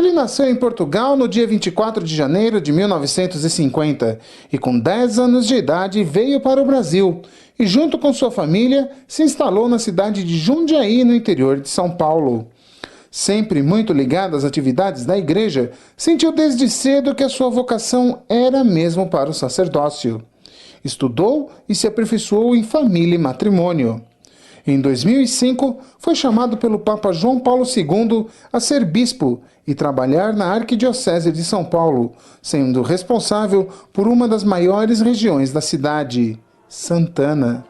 Ele nasceu em Portugal no dia 24 de janeiro de 1950 e com 10 anos de idade veio para o Brasil e junto com sua família se instalou na cidade de Jundiaí, no interior de São Paulo. Sempre muito ligado às atividades da igreja, sentiu desde cedo que a sua vocação era mesmo para o sacerdócio. Estudou e se aperfeiçoou em família e matrimônio. Em 2005, foi chamado pelo Papa João Paulo II a ser bispo e trabalhar na Arquidiocese de São Paulo, sendo responsável por uma das maiores regiões da cidade, Santana.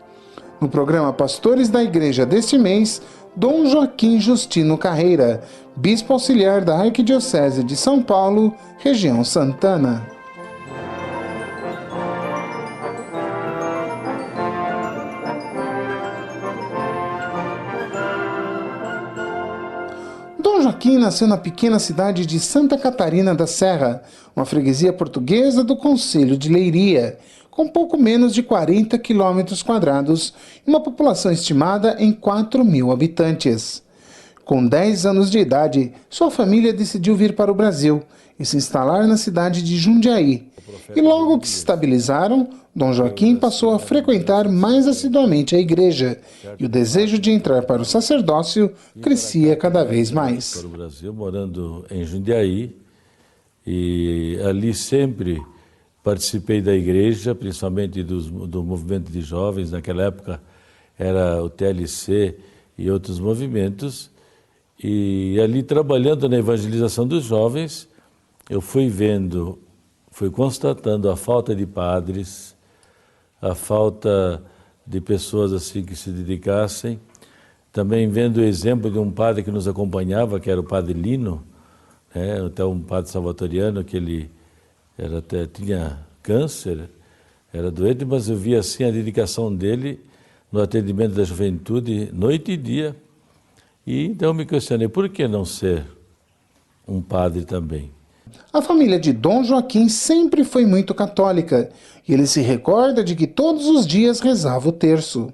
No programa Pastores da Igreja deste mês, Dom Joaquim Justino Carreira, bispo auxiliar da Arquidiocese de São Paulo, região Santana. Dom Joaquim nasceu na pequena cidade de Santa Catarina da Serra, uma freguesia portuguesa do concelho de Leiria, com pouco menos de 40 quilômetros quadrados e uma população estimada em 4.000 habitantes. Com 10 anos de idade, sua família decidiu vir para o Brasil e se instalar na cidade de Jundiaí. E logo que se estabilizaram, Dom Joaquim passou a frequentar mais assiduamente a igreja e o desejo de entrar para o sacerdócio crescia cada vez mais. Para o Brasil, morando em Jundiaí, e ali sempre participei da igreja, principalmente do movimento de jovens. Naquela época era o TLC e outros movimentos, e ali trabalhando na evangelização dos jovens, eu fui constatando a falta de padres, a falta de pessoas assim que se dedicassem, também vendo o exemplo de um padre que nos acompanhava, que era o padre Lino, até um padre salvatoriano, que ele tinha câncer, era doente, mas eu via assim a dedicação dele no atendimento da juventude, noite e dia. E então eu me questionei, por que não ser um padre também? A família de Dom Joaquim sempre foi muito católica e ele se recorda de que todos os dias rezava o terço.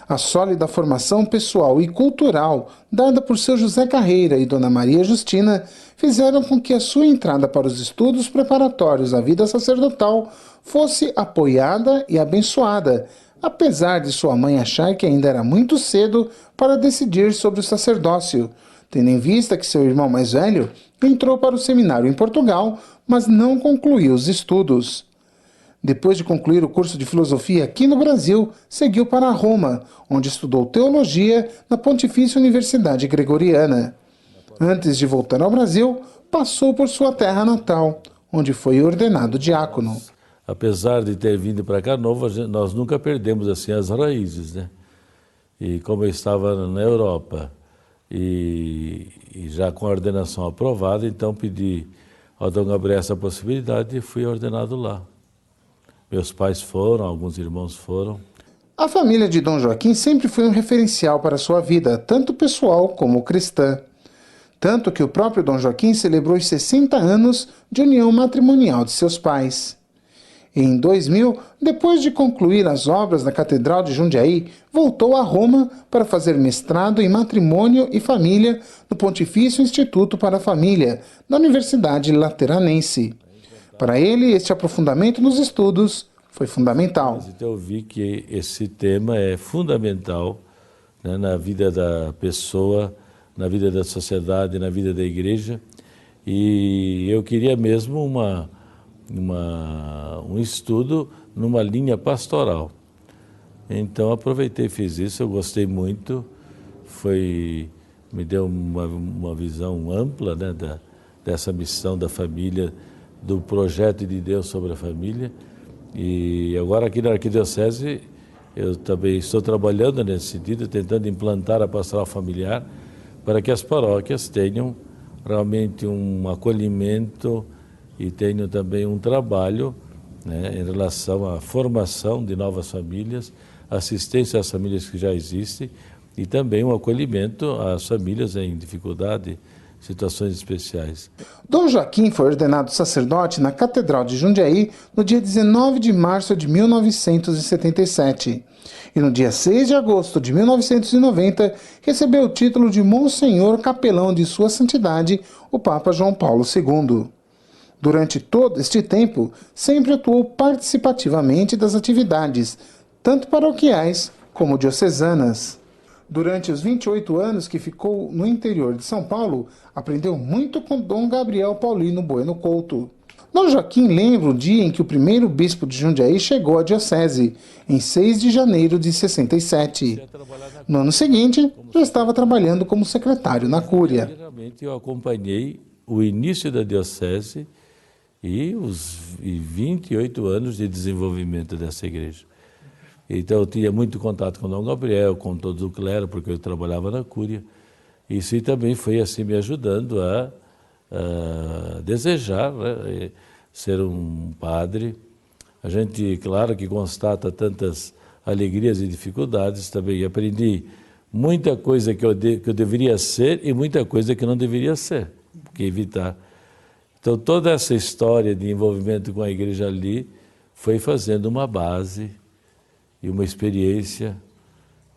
A sólida formação pessoal e cultural dada por seu José Carreira e Dona Maria Justina fizeram com que a sua entrada para os estudos preparatórios à vida sacerdotal fosse apoiada e abençoada, apesar de sua mãe achar que ainda era muito cedo para decidir sobre o sacerdócio, tendo em vista que seu irmão mais velho entrou para o seminário em Portugal, mas não concluiu os estudos. Depois de concluir o curso de filosofia aqui no Brasil, seguiu para Roma, onde estudou teologia na Pontifícia Universidade Gregoriana. Antes de voltar ao Brasil, passou por sua terra natal, onde foi ordenado diácono. Apesar de ter vindo para cá novo, nós nunca perdemos assim as raízes, né? E como eu estava na Europa e já com a ordenação aprovada, então pedi ao Dom Gabriel essa possibilidade e fui ordenado lá. Meus pais foram, alguns irmãos foram. A família de Dom Joaquim sempre foi um referencial para sua vida, tanto pessoal como cristã. Tanto que o próprio Dom Joaquim celebrou os 60 anos de união matrimonial de seus pais. Em 2000, depois de concluir as obras da Catedral de Jundiaí, voltou a Roma para fazer mestrado em matrimônio e família no Pontifício Instituto para a Família, da Universidade Lateranense. Para ele, este aprofundamento nos estudos foi fundamental. Então eu vi que esse tema é fundamental, né, na vida da pessoa, na vida da sociedade, na vida da igreja, e eu queria mesmo um estudo numa linha pastoral. Então aproveitei e fiz isso, eu gostei muito, me deu uma visão ampla, né, dessa missão da família, do projeto de Deus sobre a família. E agora aqui na Arquidiocese eu também estou trabalhando nesse sentido, tentando implantar a pastoral familiar para que as paróquias tenham realmente um acolhimento e tenham também um trabalho, né, em relação à formação de novas famílias, assistência às famílias que já existem e também um acolhimento às famílias em dificuldade situações especiais. Dom Joaquim foi ordenado sacerdote na Catedral de Jundiaí no dia 19 de março de 1977. E no dia 6 de agosto de 1990, recebeu o título de Monsenhor Capelão de Sua Santidade, o Papa João Paulo II. Durante todo este tempo, sempre atuou participativamente das atividades, tanto paroquiais como diocesanas. Durante os 28 anos que ficou no interior de São Paulo, aprendeu muito com Dom Gabriel Paulino Bueno Couto. Dom Joaquim lembra o dia em que o primeiro bispo de Jundiaí chegou à diocese, em 6 de janeiro de 67. No ano seguinte, já estava trabalhando como secretário na Cúria. Geralmente eu acompanhei o início da diocese e os 28 anos de desenvolvimento dessa igreja. Então eu tinha muito contato com Dom Gabriel, com todo o clero, porque eu trabalhava na Cúria. Isso também foi assim me ajudando a desejar, né, ser um padre. A gente, claro que constata tantas alegrias e dificuldades, também aprendi muita coisa que eu deveria ser e muita coisa que não deveria ser, que evitar. Então toda essa história de envolvimento com a igreja ali foi fazendo uma base e uma experiência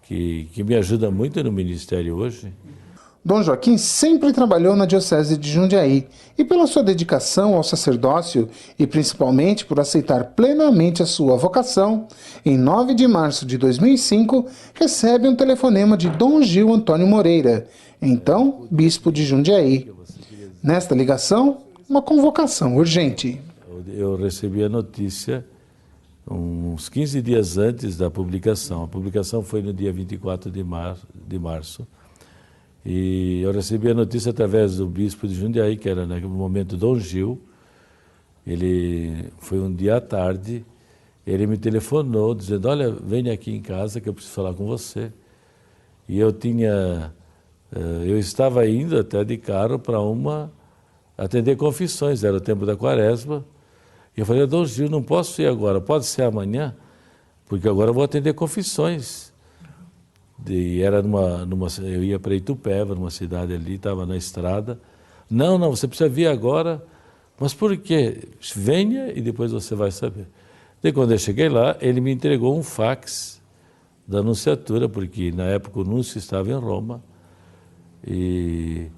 que me ajuda muito no ministério hoje. Dom Joaquim sempre trabalhou na Diocese de Jundiaí e pela sua dedicação ao sacerdócio e principalmente por aceitar plenamente a sua vocação, em 9 de março de 2005, recebe um telefonema de Dom Gil Antônio Moreira, então bispo de Jundiaí. Nesta ligação, uma convocação urgente. Eu recebi a notícia uns 15 dias antes da publicação. A publicação foi no dia 24 de março. E eu recebi a notícia através do bispo de Jundiaí, que era naquele momento Dom Gil. Ele foi um dia à tarde, ele me telefonou dizendo: olha, venha aqui em casa que eu preciso falar com você. E eu estava indo até de carro para atender confissões, era o tempo da Quaresma. E eu falei: Dom Gil, não posso ir agora, pode ser amanhã, porque agora eu vou atender confissões. E era eu ia para Itupeva, numa cidade ali, estava na estrada. Não, você precisa vir agora. Mas por quê? Venha e depois você vai saber. Daí quando eu cheguei lá, ele me entregou um fax da nunciatura, porque na época o núncio estava em Roma. E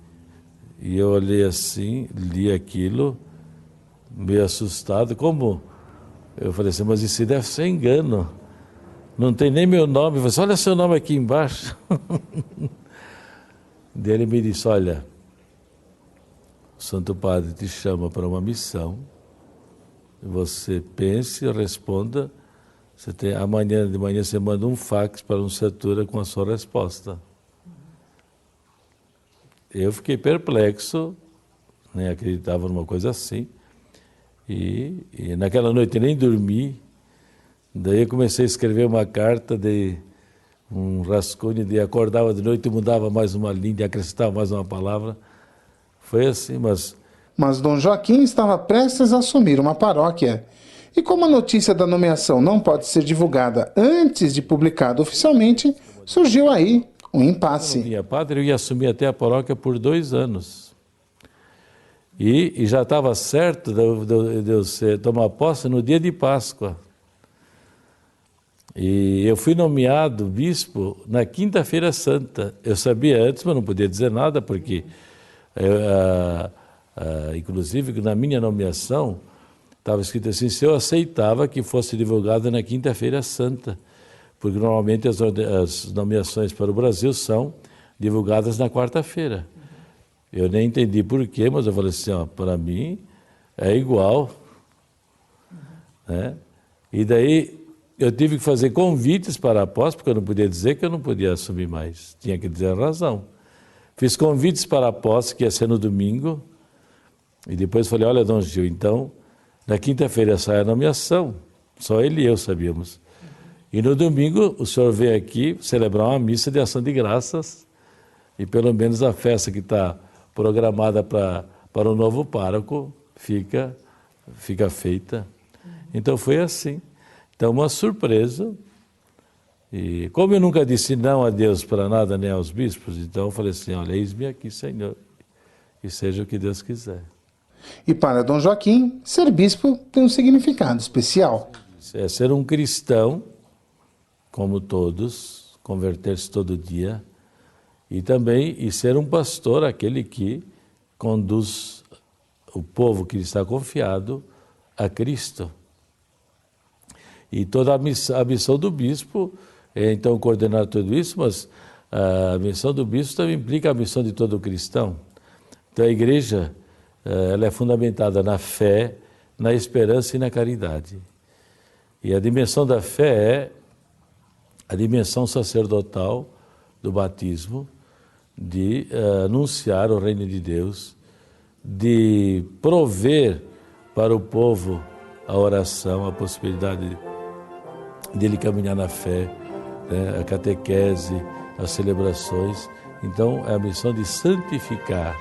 eu olhei assim, li aquilo, meio assustado. Como? Eu falei assim, mas isso deve ser engano. Não tem nem meu nome. Eu falei assim, olha seu nome aqui embaixo. Daí ele me disse, olha, o Santo Padre te chama para uma missão. Você pense, responda. Amanhã de manhã você manda um fax para a nunciatura com a sua resposta. Eu fiquei perplexo, nem acreditava numa coisa assim. E naquela noite eu nem dormi. Daí eu comecei a escrever uma carta, de um rascunho, acordava de noite e mudava mais uma linha, acrescentava mais uma palavra. Foi assim, Mas Dom Joaquim estava prestes a assumir uma paróquia. E como a notícia da nomeação não pode ser divulgada antes de publicada oficialmente, surgiu aí um impasse. Eu não tinha padre, eu ia assumir até a paróquia por 2 anos. E já estava certo de eu tomar posse no dia de Páscoa. E eu fui nomeado bispo na Quinta-feira Santa. Eu sabia antes, mas não podia dizer nada, porque, inclusive, na minha nomeação, estava escrito assim, se eu aceitava que fosse divulgado na Quinta-feira Santa, porque normalmente as nomeações para o Brasil são divulgadas na quarta-feira. Eu nem entendi por quê, mas eu falei assim, para mim é igual. Né? E daí eu tive que fazer convites para a posse, porque eu não podia dizer que eu não podia assumir mais, tinha que dizer a razão. Fiz convites para a posse, que ia ser no domingo, e depois falei, olha, Dom Gil, então, na quinta-feira sai a nomeação, só ele e eu sabíamos. E no domingo o senhor vem aqui celebrar uma missa de ação de graças, e pelo menos a festa que está programada para o novo pároco fica feita. Então foi assim. Então, uma surpresa, e como eu nunca disse não a Deus para nada, nem aos bispos, então eu falei assim, olha, eis-me aqui, Senhor. e seja o que Deus quiser. E para Dom Joaquim, ser bispo tem um significado especial. É ser um cristão, como todos, converter-se todo dia, e ser um pastor, aquele que conduz o povo que lhe está confiado a Cristo. E toda a missão do bispo é então coordenar tudo isso, mas a missão do bispo também implica a missão de todo cristão. Então a igreja ela é fundamentada na fé, na esperança e na caridade. E a dimensão da fé é a dimensão sacerdotal do batismo, de anunciar o reino de Deus, de prover para o povo a oração, a possibilidade dele caminhar na fé, né, a catequese, as celebrações. Então, é a missão de santificar